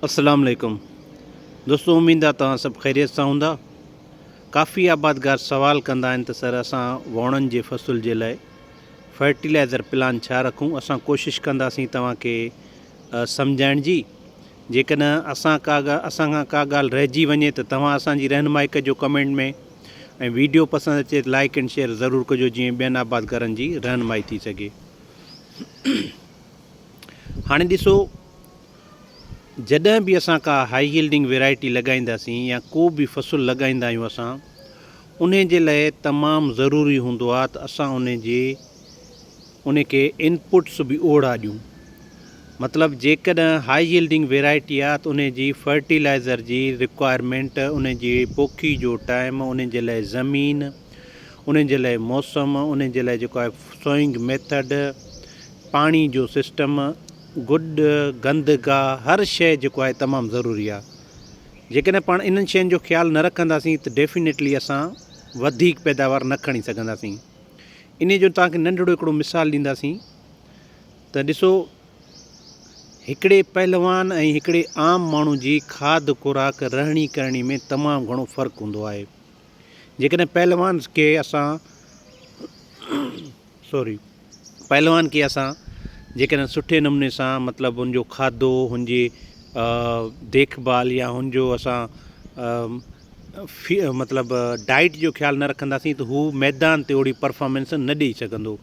अस्सलाम वालेकुम दोस्तों, उम्मीद आहे तव्हां सभु ख़ैरियत सां हूंदा। काफ़ी आबादगार सवाल कंदा आहिनि त सर असां वणनि जे फ़सुल जे लाइ फर्टिलाइज़र प्लान छा रखूं। असां कोशिशि कंदासीं तव्हांखे सम्झाइण जी। जेकॾहिं असां खां का ॻाल्हि रहिजी वञे त तव्हां असांजी रहनुमाई कजो कमेंट में, ऐं वीडियो पसंदि अचे लाइक एंड शेयर ज़रूरु कजो, जीअं ॿियनि आबादगारनि जी रहनुमाई थी सघे। हाणे ॾिसो, जॾहिं बि असां का हाई यील्डिंग वैरायटी लॻाईंदासीं या को बि फ़सुलु लॻाईंदा आहियूं असां, उन जे लाइ तमामु ज़रूरी हूंदो आहे त असां उन खे इनपुट्स बि ओड़ा ॾियूं। मतिलबु जेकॾहिं हाई यील्डिंग वैरायटी आहे त उन जी फर्टिलाइज़र जी रिक्वायरमेंट, उन जी पोखी जो टाइम, उन जे लाइ ज़मीन, उन जे लाइ मौसम, उन जे लाइ जेको आहे सोइंग मेथड, पाणी जो सिस्टम, गुड गंदगाह, हर शइ जेको आहे तमामु ज़रूरी आहे। जेकॾहिं पाण इन्हनि शयुनि जो ख़्यालु न रखंदासीं त डेफिनेटली असां वधीक पैदावार न खणी सघंदासीं। इन जो तव्हांखे नंढिड़ो हिकिड़ो मिसाल ॾींदासीं त ॾिसो, हिकिड़े पहलवान ऐं हिकिड़े आम माण्हू जी खाद खुराक रहणी करणी में तमामु घणो फ़र्क़ु हूंदो आहे। जेकॾहिं पहलवान खे असां जेकॾहिं सुठे नमूने सां मतिलबु हुनजो खाधो, हुनजी देखभाल या हुनजो असां मतिलबु डाइट जो ख़्यालु न रखंदासीं त हू मैदान ते ओड़ी परफॉर्मेंस न ॾेई सघंदो।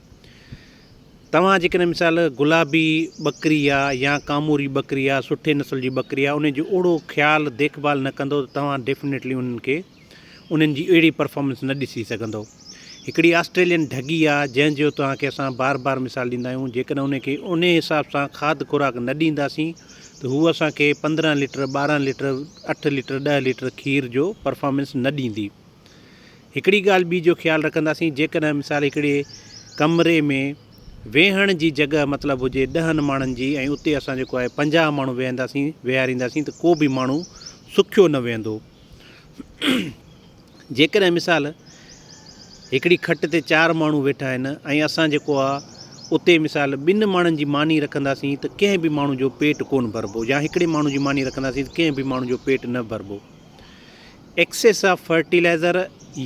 तव्हां जेकॾहिं मिसाल गुलाबी बकरी आहे या कामूरी बकरी आहे, सुठे नस्ल जी बकरी आहे, उन जो ओड़ो ख़्यालु देखभाल न कंदो त तव्हां डेफिनेटली उन्हनि जी अहिड़ी परफॉर्मेंस न ॾिसी सघंदो। हिकिड़ी ऑस्ट्रेलियन ढगी आहे जंहिंजो तव्हांखे असां बार बार मिसाल ॾींदा आहियूं। जेकॾहिं उनखे उन हिसाब सां खाद खुराक न ॾींदासीं त हू असांखे 15 लीटर, 12 लीटर, 8 लीटर, 10 लीटर खीर जो परफॉर्मेंस न ॾींदी। हिकिड़ी ॻाल्हि ॿी जो ख़्यालु रखंदासीं, जेकॾहिं मिसाल हिकिड़े कमरे में वेहण जी जॻह मतिलबु हुजे 10 माण्हुनि जी, ऐं उते असां जेको आहे 50 माण्हू वेहारींदासीं त को बि माण्हू सुखियो न वेहंदो। जेकॾहिं मिसाल हिकिड़ी खट ते 4 माण्हू वेठा आहिनि ऐं असां जेको आहे उते मिसाल 2 माण्हुनि जी मानी रखंदासीं त कंहिं बि माण्हू जो पेट कोन भरबो, या हिकिड़े माण्हू जी मानी रखंदासीं त कंहिं बि माण्हू जो पेट न भरबो। एक्सेस ऑफ फर्टिलाइज़र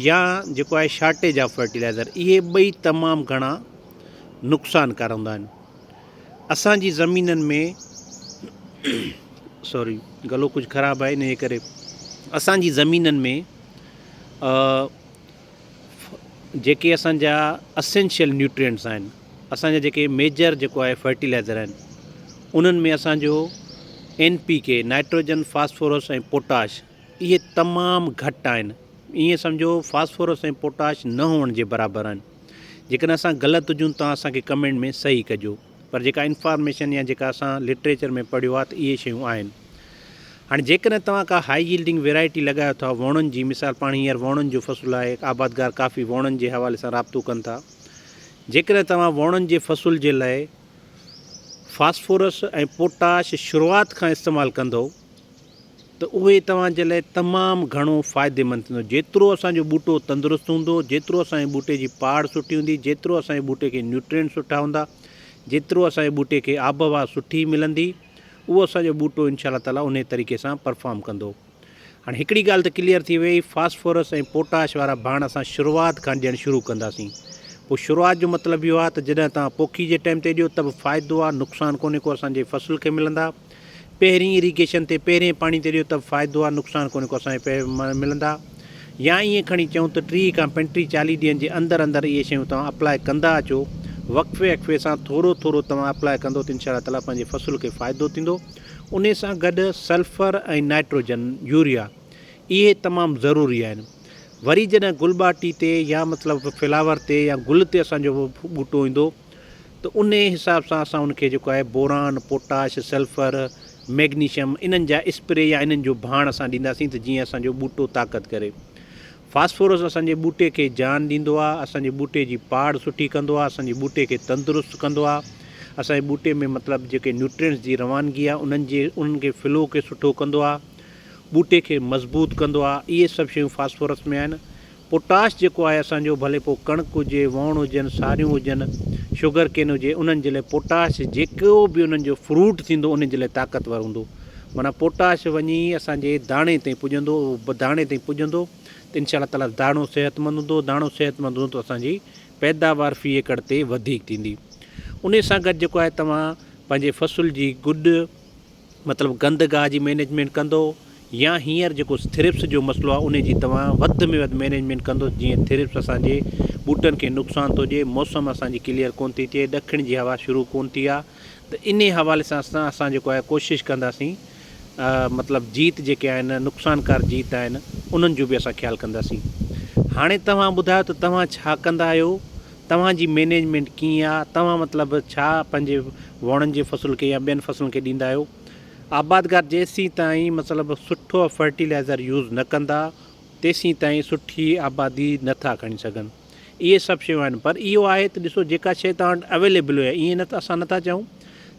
या जेको आहे शॉर्टेज ऑफ फर्टिलाइज़र, इहे ॿई तमामु घणा नुक़सानकार हूंदा आहिनि। असांजी ज़मीननि में गलो कुझु ख़राबु आहे, इन जे करे असांजी ज़मीननि में जेके असांजा असेंशियल न्यूट्रिएंट्स आहिनि, असांजा जेके मेजर जेको आहे फर्टिलाइज़र आहिनि, उन्हनि में असांजो NPK, नाइट्रोजन, फास्फोरस ऐं पोटाश, इहे तमामु घटि आहिनि। ईअं सम्झो फास्फोरस ऐं पोटाश न हुअण जे बराबरि आहिनि। जेकॾहिं असां ग़लति हुजूं तव्हां असांखे कमेंट में सही कजो, पर जेका इंफॉर्मेशन या जेका असां लिटरेचर में पढ़ियो आहे त इहे शयूं आहिनि। हाणे जेकॾहिं तव्हां का हाई यील्डिंग वैरायटी लॻायो था वणनि जी, मिसाल पाण हींअर वणनि जो फ़सुलु आहे, आबादगार काफ़ी वणनि जे हवाले सां राब्तो कनि था। जेकॾहिं तव्हां वणनि जे फ़सुल जे लाइ फास्फोरस ऐं पोटाश शुरूआति खां इस्तेमालु कंदो त उहे तव्हांजे लाइ तमामु घणो फ़ाइदेमंद थींदो। जेतिरो असांजो ॿूटो तंदुरुस्तु हूंदो, जेतिरो असांजे ॿूटे जी पाड़ सुठी हूंदी, जेतिरो असांजे ॿूटे खे न्यूट्रिएंट सुठा हूंदा, जेतिरो असांजे ॿूटे खे आबहवा सुठी मिलंदी, उहो असांजो ॿूटो इंशा ताला उन तरीक़े सां परफॉर्म कंदो। हाणे हिकिड़ी ॻाल्हि त क्लियर थी वई, फास्फोरस ऐं पोटाश वारा भाण असां शुरूआति खां ॾियणु शुरू कंदासीं। पोइ शुरूआति जो मतिलबु इहो आहे त जॾहिं तव्हां पोखी जे टाइम ते ॾियो त बि फ़ाइदो आहे, नुक़सानु कोन्हे को, असांजे फ़सुल खे मिलंदा। पहिरीं इरीगेशन ते, पहिरें पाणी ते ॾियो त बि फ़ाइदो आहे, नुक़सानु कोन्हे को, असांखे मिलंदा। या ईअं खणी चऊं त 30 खां 35, 40 ॾींहंनि जे अंदरि इहे शयूं तव्हां अप्लाए कंदा अचो, वक़्फ़े सां थोरो थोरो तव्हां अप्लाए कंदो त इंशा ताला पंहिंजे फ़सुल खे फ़ाइदो थींदो। उन सां गॾु सल्फर ऐं नाइट्रोजन, यूरिया, इहे तमामु ज़रूरी आहिनि। वरी जॾहिं गुलबाटी ते या मतिलबु फ्लावर ते या गुल ते असांजो ॿूटो ईंदो त उन हिसाब सां असां उनखे जेको आहे बोरान, पोटाश, सल्फर, मैग्नीशियम, इन्हनि जा स्प्रे या इन्हनि जो भाण असां ॾींदासीं त जीअं असांजो ॿूटो ताक़त करे। फास्फोरस असांजे ॿूटे खे जान ॾींदो आहे, असांजे ॿूटे जी पाड़ सुठी कंदो आहे, असांजे ॿूटे खे तंदुरुस्तु कंदो आहे, असांजे ॿूटे में मतिलबु जेके न्यूट्रिएंट्स जी रवानगी आहे उन्हनि खे फ्लो खे सुठो कंदो आहे, ॿूटे खे मज़बूत कंदो आहे। इहे सभु शयूं फास्फोरस में आहिनि। पोटाश जेको आहे असांजो, भले पोइ कणिक हुजे, वण हुजनि, सारियूं हुजनि, शुगर केन हुजे, उन्हनि जे लाइ पोटाश जेको बि उन्हनि जो फ्रूट थींदो उन जे लाइ ताक़तवर हूंदो। माना पोटाश वञी असांजे दाणे ताईं पुॼंदो, दाणे ताईं पुॼंदो त इनशा ताला दाणो सिहतमंद हूंदो, दाणो सिहतमंद हूंदो त असांजी पैदावार फ़ी एकड़ ते वधीक थींदी। उन सां गॾु जेको आहे तव्हां पंहिंजे फ़सुल जी गुॾ मतिलबु गंद गाह जी मैनेजमेंट कंदो, या हींअर जेको थ्रिप्स जो मसइलो आहे उन जी तव्हां वधि में वधि मैनेजमेंट कंदो, जीअं थ्रिप्स असांजे ॿूटनि खे नुक़सानु थो ॾिए, मौसम असांजी क्लियर कोन थी थिए, ॾखिण जी हवा शुरू कोन थी आहे, त इन हवाले सां असां जेको आहे कोशिशि कंदासीं मतिलबु जीत जेके आहिनि नुक़सानकार जीत आहिनि उन्हनि जो बि असां ख़्यालु कंदासीं। हाणे तव्हां ॿुधायो त तव्हां छा कंदा आहियो, तव्हांजी मैनेजमेंट कीअं आहे, तव्हां मतिलबु छा पंहिंजे वणनि जे फ़सुल खे या ॿियनि फ़सुलनि खे ॾींदा आहियो। आबादगार जेसीं ताईं मतिलबु सुठो फर्टिलाइज़र यूज़ न कंदा तेसीं ताईं सुठी आबादी नथा खणी सघनि। इहे सभु शयूं आहिनि, पर इहो आहे त ॾिसो जेका शइ तव्हां वटि अवेलेबल हुए, ईअं न त असां नथा चऊं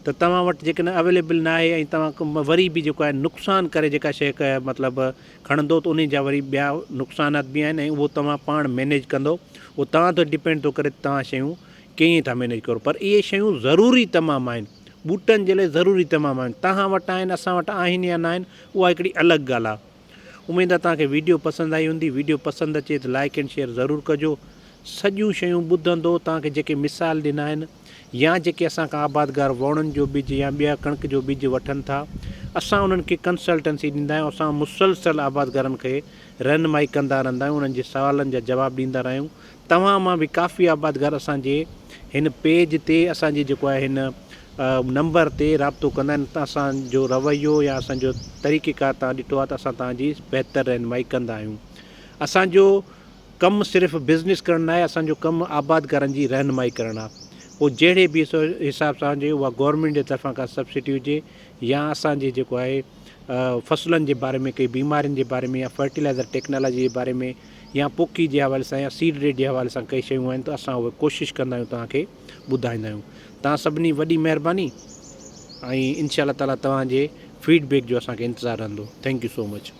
त तव्हां वटि जेकॾहिं अवेलेबल न आहे ऐं तव्हां वरी बि जेको आहे नुक़सानु करे जेका शइ मतिलबु खणंदो त उन जा वरी ॿिया नुक़सानात बि आहिनि ऐं उहो तव्हां पाण मैनेज कंदो, उहो तव्हां ते डिपेंड थो करे तव्हां शयूं कीअं था मैनेज करो। पर इहे शयूं ज़रूरी तमामु आहिनि, ॿूटनि जे लाइ ज़रूरी तमामु आहिनि। तव्हां वटि आहिनि, असां वटि आहिनि या न आहिनि, उहा हिकिड़ी अलॻि ॻाल्हि आहे। उमेदु आहे तव्हांखे वीडियो पसंदि आई हूंदी। वीडियो पसंदि अचे त लाइक एंड शेयर ज़रूरु कजो। सॼियूं शयूं ॿुधंदो तव्हांखे जेके मिसाल ॾिना आहिनि या जेके असां खां आबादगार वणनि जो बिज या ॿिया कणिक जो बिज वठनि था, असां उन्हनि खे कंसल्टेंसी ॾींदा आहियूं। असां मुसलसल आबादगारनि खे रहनुमाई कंदा रहंदा आहियूं, उन्हनि जे सुवालनि जा जवाब ॾींदा रहियूं। तव्हां मां बि काफ़ी आबादगार असांजे हिन पेज ते असांजे जेको आहे हिन नंबर ते राब्तो कंदा आहिनि, त असांजो रवैयो या असांजो तरीक़ेकार तव्हां ॾिठो आहे त असां तव्हांजी बहितर रहनुमाई कंदा आहियूं। असांजो कमु सिर्फ़ु बिज़नेस करणु न आहे, असांजो कमु आबादगारनि जी रहनुमाई करणु आहे। पोइ जहिड़े बि हिसाब सां हुजे, उहा गवर्नमेंट जे तरफ़ां का सब्सिडी हुजे या असांजे जेको आहे फ़सुलनि जे बारे में, कई बीमारियुनि जे बारे में या फर्टिलाइज़र टेक्नोलॉजी जे बारे में या पोखी जे हवाले सां या सीड रेट जे हवाले सां कई शयूं आहिनि, त असां उहे कोशिशि कंदा आहियूं तव्हांखे ॿुधाईंदा आहियूं। तव्हां सभिनी वॾी महिरबानी ऐं इनशा ताला तव्हांजे फीडबैक जो असांखे इंतज़ारु रहंदो। Thank you so much.